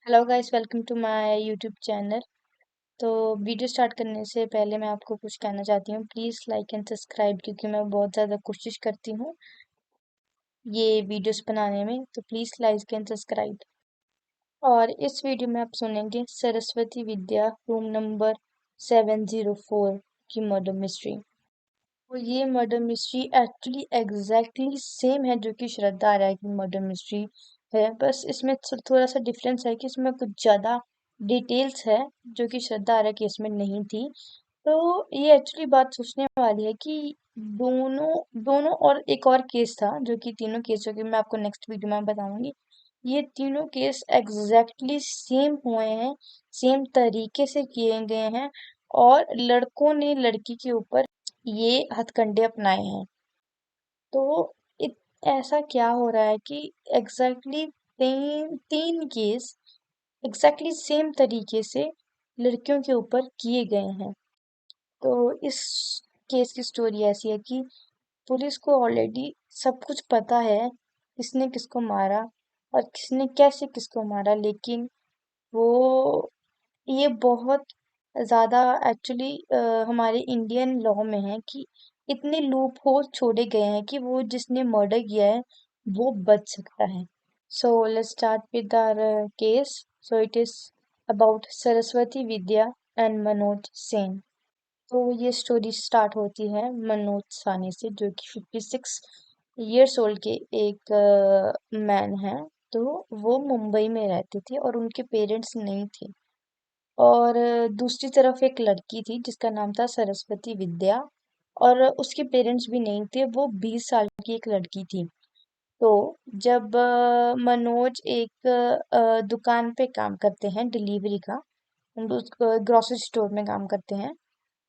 Hello guys, welcome to my YouTube channel. तो video start करने से पहले मैं आपको कुछ कहना चाहती हूँ। प्लीज़ लाइक एंड सब्सक्राइब, क्योंकि मैं बहुत ज़्यादा कोशिश करती हूँ ये वीडियोस बनाने में। तो प्लीज़ लाइक एंड सब्सक्राइब। और इस वीडियो में आप सुनेंगे सरस्वती विद्या रूम नंबर 704 की मर्डर मिस्ट्री। तो ये murder mystery actually exactly same है जो कि श्रद्धा राय की मर्डर मिस्ट्री है। बस इसमें थोड़ा सा डिफरेंस है कि इसमें कुछ ज़्यादा डिटेल्स है जो कि श्रद्धा राय केस में नहीं थी। तो ये एक्चुअली बात सोचने वाली है कि दोनों दोनों और एक और केस था जो कि तीनों केस जो कि मैं आपको नेक्स्ट वीडियो में बताऊंगी। ये तीनों केस एग्जैक्टली सेम हुए हैं, सेम तरीके से किए गए हैं, और लड़कों ने लड़की के ऊपर ये हथकंडे अपनाए हैं। तो ऐसा क्या हो रहा है कि एग्जैक्टली तीन तीन केस एग्जैक्टली सेम तरीके से लड़कियों के ऊपर किए गए हैं। तो इस केस की स्टोरी ऐसी है कि पुलिस को ऑलरेडी सब कुछ पता है, किसने किसको मारा और किसने कैसे किसको मारा, लेकिन वो ये बहुत ज़्यादा एक्चुअली हमारे इंडियन लॉ में है कि इतने लूप होल छोड़े गए हैं कि वो जिसने मर्डर किया है वो बच सकता है। So let's start with our case. So it is about Saraswati Vidya and Manoj Sen. तो ये स्टोरी स्टार्ट होती है मनोज सानी से, जो कि 56 इयर्स ओल्ड के एक मैन है। तो वो मुंबई में रहते थे और उनके पेरेंट्स नहीं थे। और दूसरी तरफ एक लड़की थी जिसका नाम था सरस्वती विद्या, और उसके पेरेंट्स भी नहीं थे। वो 20 साल की एक लड़की थी। तो जब मनोज एक दुकान पे काम करते हैं डिलीवरी का, ग्रोसरी स्टोर में काम करते हैं।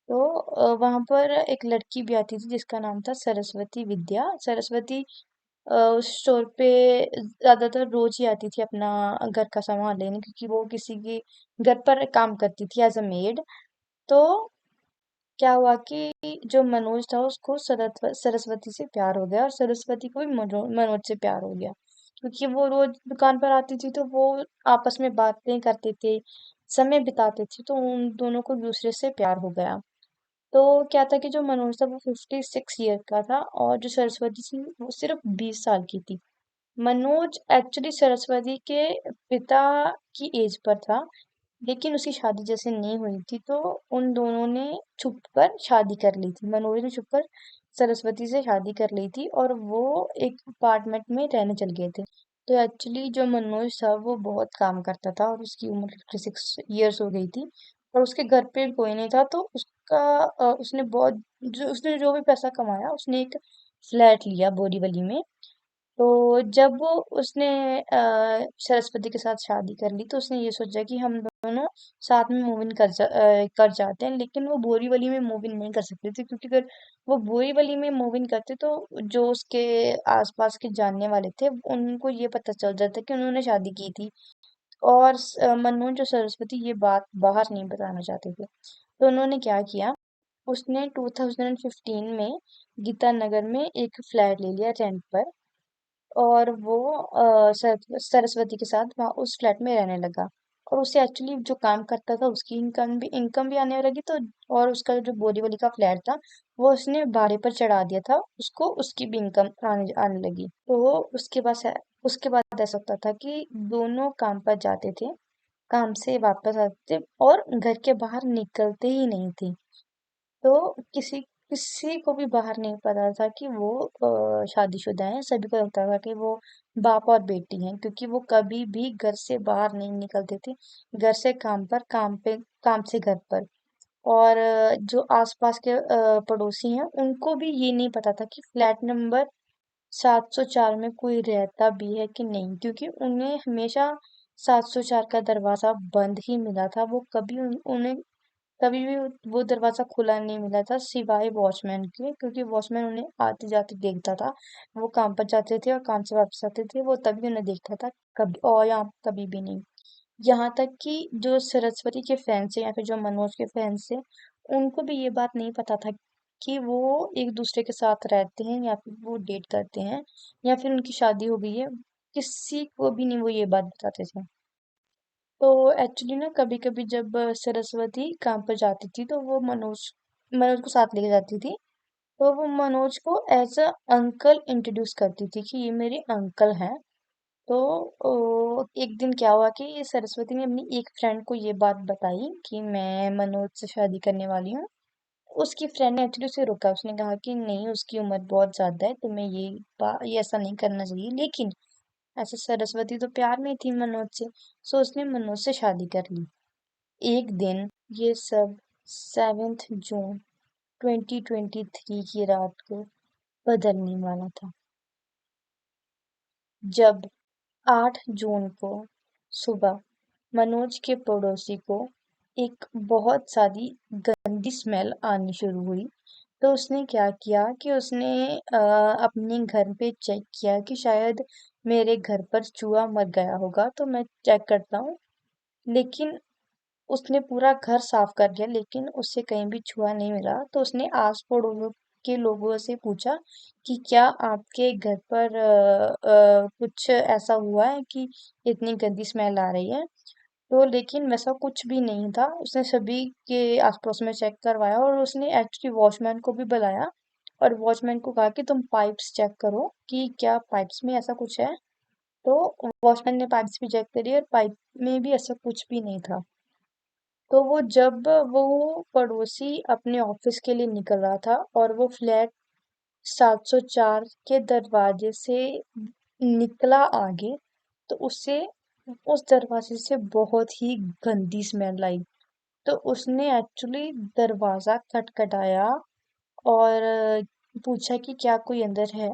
तो वहां पर एक लड़की भी आती थी जिसका नाम था सरस्वती विद्या। सरस्वती उस स्टोर पे ज्यादातर रोज ही आती थी अपना घर का सामान लेने, क्योंकि वो किसी के घर पर काम करती थी एज अ मेड। तो क्या हुआ कि जो मनोज था उसको सरस्वती से प्यार हो गया, और सरस्वती को भी मनोज से प्यार हो गया, क्योंकि वो रोज दुकान पर आती थी तो वो आपस में बातें करते थे, समय बिताते थे। तो उन दोनों को एक दूसरे से प्यार हो गया। तो क्या था कि जो मनोज था वो 56 ईयर का था, और जो सरस्वती थी वो सिर्फ 20 साल की थी। मनोज एक्चुअली सरस्वती के पिता की एज पर था, लेकिन उसकी शादी जैसे नहीं हुई थी, तो उन दोनों ने छुपकर शादी कर ली थी। मनोज ने छुपकर सरस्वती से शादी कर ली थी और वो एक अपार्टमेंट में रहने चल गए थे। तो एक्चुअली जो मनोज था वो बहुत काम करता था और उसकी उम्र 56 इयर्स हो गई थी, और उसके घर पे कोई नहीं था। तो उसने बहुत उसने जो भी पैसा कमाया उसने एक फ्लैट लिया बोरीवली में। तो जब वो उसने सरस्वती के साथ शादी कर ली, तो उसने ये सोचा कि हम दोनों साथ में मूव इन कर जाते हैं। लेकिन वो बोरीवली में मूव इन नहीं कर सकते थे, क्योंकि अगर वो बोरीवली में मूव इन करते तो जो उसके आसपास के जानने वाले थे उनको ये पता चल जाता कि उन्होंने शादी की थी। और मनोज और सरस्वती ये बात बाहर नहीं बताना चाहते थे। तो उन्होंने क्या किया, उसने 2015 में गीता नगर में एक फ्लैट ले लिया रेंट पर, और वो सरस्वती के साथ वहाँ उस फ्लैट में रहने लगा। और उसे एक्चुअली जो काम करता था उसकी इनकम भी आने लगी। तो और उसका जो बोरीवली का फ्लैट था वो उसने भाड़े पर चढ़ा दिया था उसको, उसकी भी इनकम आने आने लगी। तो उसके बाद ऐसा होता था कि दोनों काम पर जाते थे, काम से वापस आते थे और घर के बाहर निकलते ही नहीं थे। तो किसी को भी बाहर नहीं पता था कि वो शादीशुदा हैं। सभी को लगता था कि वो बाप और बेटी हैं, क्योंकि वो कभी भी घर से बाहर नहीं निकलते थे। घर से काम पर, काम से घर पर। और जो आसपास के पड़ोसी हैं उनको भी ये नहीं पता था कि फ्लैट नंबर 704 में कोई रहता भी है कि नहीं, क्योंकि उन्हें हमेशा 704 का दरवाजा बंद ही मिला था। वो उन्हें कभी भी वो दरवाजा खुला नहीं मिला था, सिवाय वॉचमैन के, क्योंकि वॉचमैन उन्हें आते जाते देखता था। वो काम पर जाते थे और काम से वापस आते थे, वो तभी उन्हें देखता था, कभी और यहाँ कभी भी नहीं। यहाँ तक कि जो सरस्वती के फैंस है या फिर जो मनोज के फैंस है, उनको भी ये बात नहीं पता था कि वो एक दूसरे के साथ रहते हैं या फिर वो डेट करते हैं या फिर उनकी शादी हो गई है। किसी को भी नहीं वो ये बात बताते थे। तो एक्चुअली ना कभी कभी जब सरस्वती काम पर जाती थी तो वो मनोज मनोज को साथ लेके जाती थी। तो वो मनोज को एज अ अंकल इंट्रोड्यूस करती थी कि ये मेरे अंकल हैं। तो एक दिन क्या हुआ कि सरस्वती ने अपनी एक फ्रेंड को ये बात बताई कि मैं मनोज से शादी करने वाली हूँ। उसकी फ्रेंड ने एक्चुअली उसे रोका, उसने कहा कि नहीं, उसकी उम्र बहुत ज्यादा है, तुम्हें ये ऐसा नहीं करना चाहिए। लेकिन ऐसे सरस्वती तो प्यार में थी मनोज से, सो उसने मनोज से शादी कर ली। एक दिन ये सब 7 जून 2023 की रात को बदलने वाला था, जब 8 जून को सुबह मनोज के पड़ोसी को एक बहुत सारी गंदी स्मेल आनी शुरू हुई। तो उसने क्या किया कि उसने अपने घर पे चेक किया कि शायद मेरे घर पर चूहा मर गया होगा, तो मैं चेक करता हूँ। लेकिन उसने पूरा घर साफ कर लिया, लेकिन उससे कहीं भी छुआ नहीं मिला। तो उसने आस पड़ोस के लोगों से पूछा कि क्या आपके घर पर कुछ ऐसा हुआ है कि इतनी गंदी स्मेल आ रही है। तो लेकिन वैसा कुछ भी नहीं था। उसने सभी के आस पड़ोस में चेक करवाया और उसने एक्चुअली वॉचमैन को भी बुलाया और वॉचमैन को कहा कि तुम पाइप्स चेक करो कि क्या पाइप्स में ऐसा कुछ है। तो वॉचमैन ने पाइप्स भी चेक करी और पाइप में भी ऐसा कुछ भी नहीं था। तो जब वो पड़ोसी अपने ऑफिस के लिए निकल रहा था और वो फ्लैट 704 के दरवाजे से निकला आगे, तो उसे उस दरवाजे से बहुत ही गंदी स्मेल आई। तो उसने एक्चुअली दरवाजा खटखटाया और पूछा कि क्या कोई अंदर है।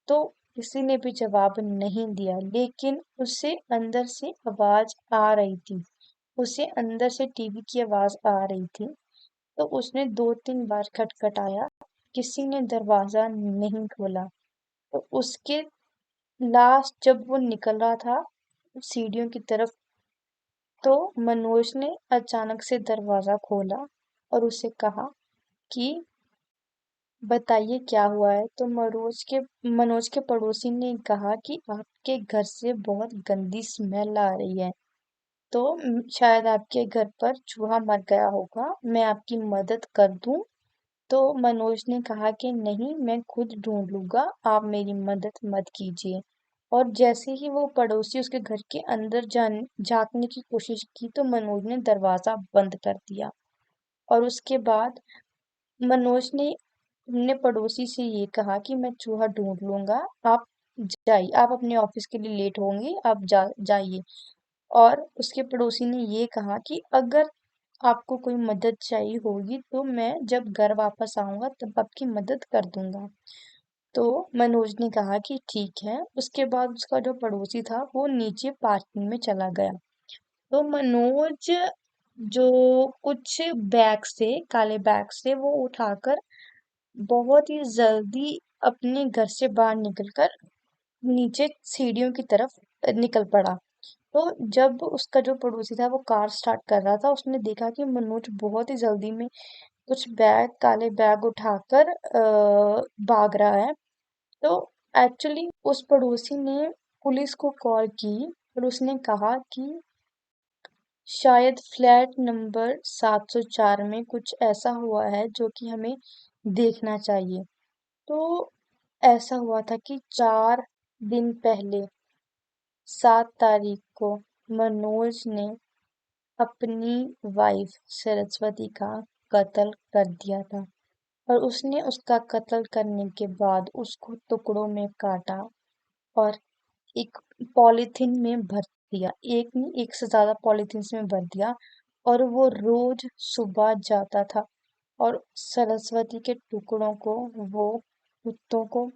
तो किसी ने भी जवाब नहीं दिया, लेकिन उसे अंदर से आवाज आ रही थी। उसे अंदर से टीवी की आवाज आ रही थी। तो उसने 2-3 बार खटखटाया, किसी ने दरवाजा नहीं खोला। तो उसके लास्ट जब वो निकल रहा था सीढ़ियों की तरफ, तो मनोज ने अचानक से दरवाजा खोला और उसे कहा कि बताइए क्या हुआ है। तो मनोज के पड़ोसी ने कहा कि आपके घर से बहुत गंदी स्मेल आ रही है। तो शायद आपके घर पर चूहा मर गया होगा, मैं आपकी मदद कर दूं। तो मनोज ने कहा कि नहीं, मैं खुद ढूंढ लूंगा, आप मेरी मदद मत कीजिए। और जैसे ही वो पड़ोसी उसके घर के अंदर झांकने की कोशिश की, तो मनोज ने दरवाजा बंद कर दिया। और उसके बाद मनोज ने अपने पड़ोसी से ये कहा कि मैं चूहा ढूंढ लूंगा, आप जाइए, आप अपने ऑफिस के लिए लेट होंगे, आप जाइए। और उसके पड़ोसी ने ये कहा कि अगर आपको कोई मदद चाहिए होगी तो मैं जब घर वापस आऊंगा तब आपकी मदद कर दूंगा। तो मनोज ने कहा कि ठीक है। उसके बाद उसका जो पड़ोसी था वो नीचे पार्किंग में चला गया। तो मनोज जो कुछ बैग्स थे, काले बैग्स थे, वो उठाकर बहुत ही जल्दी अपने घर से बाहर निकलकर नीचे सीढ़ियों की तरफ निकल पड़ा। तो जब उसका जो पड़ोसी था वो कार स्टार्ट कर रहा था, उसने देखा कि मनोज बहुत ही जल्दी में कुछ काले बैग उठाकर भाग रहा है। तो एक्चुअली उस पड़ोसी ने पुलिस को कॉल की और उसने कहा कि शायद फ्लैट नंबर 704 में कुछ ऐसा हुआ है जो कि हमें देखना चाहिए। तो ऐसा हुआ था कि 4 दिन पहले 7 तारीख को मनोज ने अपनी वाइफ सरस्वती का कत्ल कर दिया था। और उसने उसका कत्ल करने के बाद उसको टुकड़ों में काटा और एक पॉलीथीन में भर दिया, एक नहीं, एक से ज्यादा पॉलीथीन में भर दिया। और वो रोज सुबह जाता था और सरस्वती के टुकड़ों को वो कुत्तों को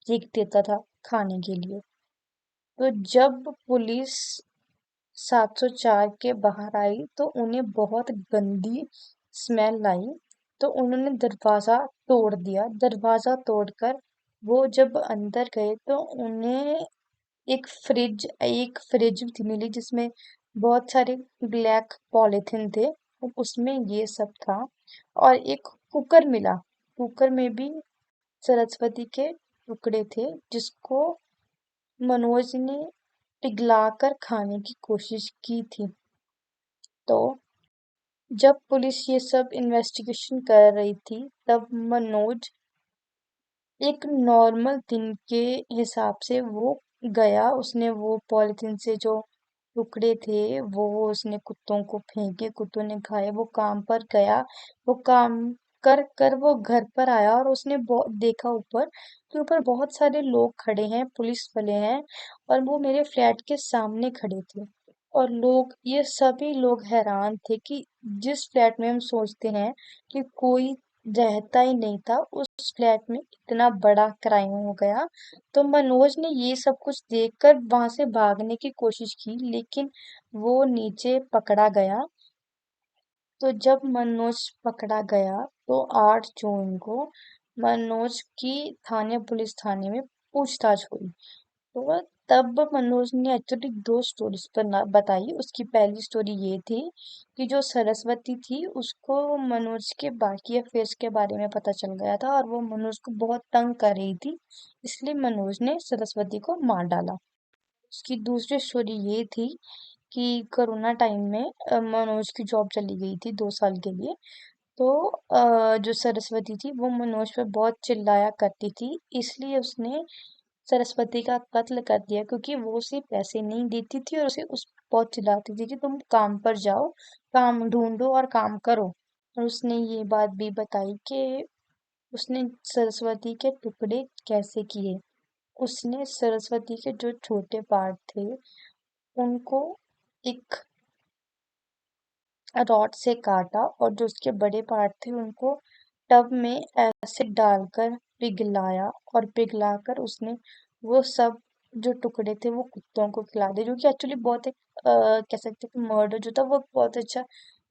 फेंक देता था खाने के लिए। तो जब पुलिस 704 के बाहर आई तो उन्हें बहुत गंदी स्मेल आई। तो उन्होंने दरवाजा तोड़ दिया। दरवाजा तोड़कर वो जब अंदर गए तो उन्हें एक फ्रिज थी मिली जिसमें बहुत सारे ब्लैक पॉलिथिन थे और उसमें ये सब था। और एक कुकर मिला, कुकर में भी सरस्वती के टुकड़े थे जिसको मनोज ने पिघलाकर खाने की कोशिश की थी। तो जब पुलिस ये सब इन्वेस्टिगेशन कर रही थी तब मनोज एक नॉर्मल दिन के हिसाब से वो गया, उसने वो पॉलिथीन से जो टुकड़े थे वो उसने कुत्तों को फेंके, कुत्तों ने खाए, वो काम पर गया, वो काम कर कर वो घर पर आया और उसने देखा ऊपर कि ऊपर बहुत सारे लोग खड़े हैं, पुलिस वाले हैं और वो मेरे फ्लैट के सामने खड़े थे। और लोग, ये सभी लोग हैरान थे कि जिस फ्लैट में हम सोचते हैं कि कोई रहता ही नहीं था, उस फ्लैट में इतना बड़ा क्राइम हो गया। तो मनोज ने ये सब कुछ देखकर वहां से भागने की कोशिश की, लेकिन वो नीचे पकड़ा गया। तो जब मनोज पकड़ा गया तो 8 जून को मनोज की पुलिस थाने में पूछताछ हुई। तो तब मनोज ने एक्चुअली दो स्टोरीज बताई। उसकी पहली स्टोरी ये थी कि जो सरस्वती थी उसको मनोज के बाकी अफेयर्स के बारे में पता चल गया था और वो मनोज को बहुत तंग कर रही थी, इसलिए मनोज ने सरस्वती को मार डाला। उसकी दूसरी स्टोरी ये थी कि कोरोना टाइम में मनोज की जॉब चली गई थी 2 साल के लिए। तो जो सरस्वती थी वो मनोज पे बहुत चिल्लाया करती थी, इसलिए उसने सरस्वती का कत्ल कर दिया, क्योंकि वो उसे पैसे नहीं देती थी और उसे उस बहुत चिल्लाती थी कि तुम काम पर जाओ, काम ढूंढो और काम करो। और उसने ये बात भी बताई कि उसने सरस्वती के टुकड़े कैसे किए। उसने सरस्वती के जो छोटे पार्ट थे उनको एक रॉड से काटा और जो उसके बड़े पार्ट थे उनको टब में एसिड डालकर पिघलाया और पिघलाकर उसने वो सब जो टुकड़े थे वो कुत्तों को खिला दिए, जो कि एक्चुअली बहुत एक कह सकते हैं कि मर्डर जो था वो बहुत अच्छा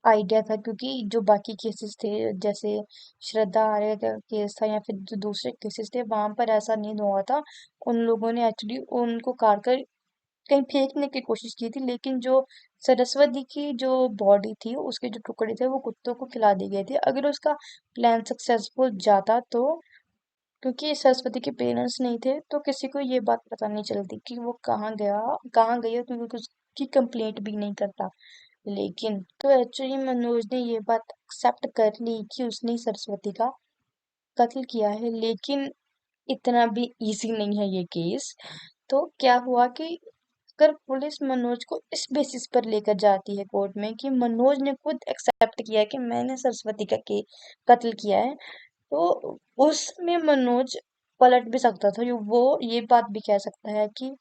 आइडिया था, क्योंकि जो बाकी केसेस थे जैसे श्रद्धा आर्य का केस था या फिर जो दूसरे केसेस थे वहां पर ऐसा नहीं हुआ था। उन लोगों ने एक्चुअली उनको काट कर कहीं फेंकने की कोशिश की थी, लेकिन जो सरस्वती की जो बॉडी थी उसके जो टुकड़े थे वो कुत्तों को खिला दिए गए थे। अगर उसका प्लान सक्सेसफुल जाता तो, क्योंकि सरस्वती के पेरेंट्स नहीं थे तो किसी को ये बात पता नहीं चलती कि वो कहाँ गई है, क्योंकि उसकी कंप्लेंट भी नहीं करता। लेकिन तो एक्चुअली मनोज ने ये बात एक्सेप्ट कर ली कि उसने ही सरस्वती का कत्ल किया है, लेकिन इतना भी इजी नहीं है ये केस। तो क्या हुआ कि अगर पुलिस मनोज को इस बेसिस पर लेकर जाती है कोर्ट में कि मनोज ने खुद एक्सेप्ट किया है कि मैंने सरस्वती का के कत्ल किया है, तो उसमें मनोज पलट भी सकता था। वो ये बात भी कह सकता है कि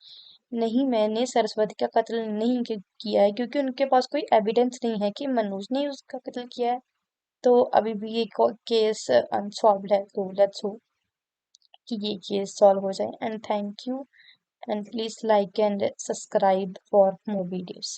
नहीं, मैंने सरस्वती का कत्ल नहीं किया है, क्योंकि उनके पास कोई एविडेंस नहीं है कि मनोज ने ही उसका कत्ल किया है। तो अभी भी ये केस अनसॉल्व्ड है, तो लेट्स होप कि ये केस सॉल्व हो जाए। And thank you, and please like and subscribe for more videos.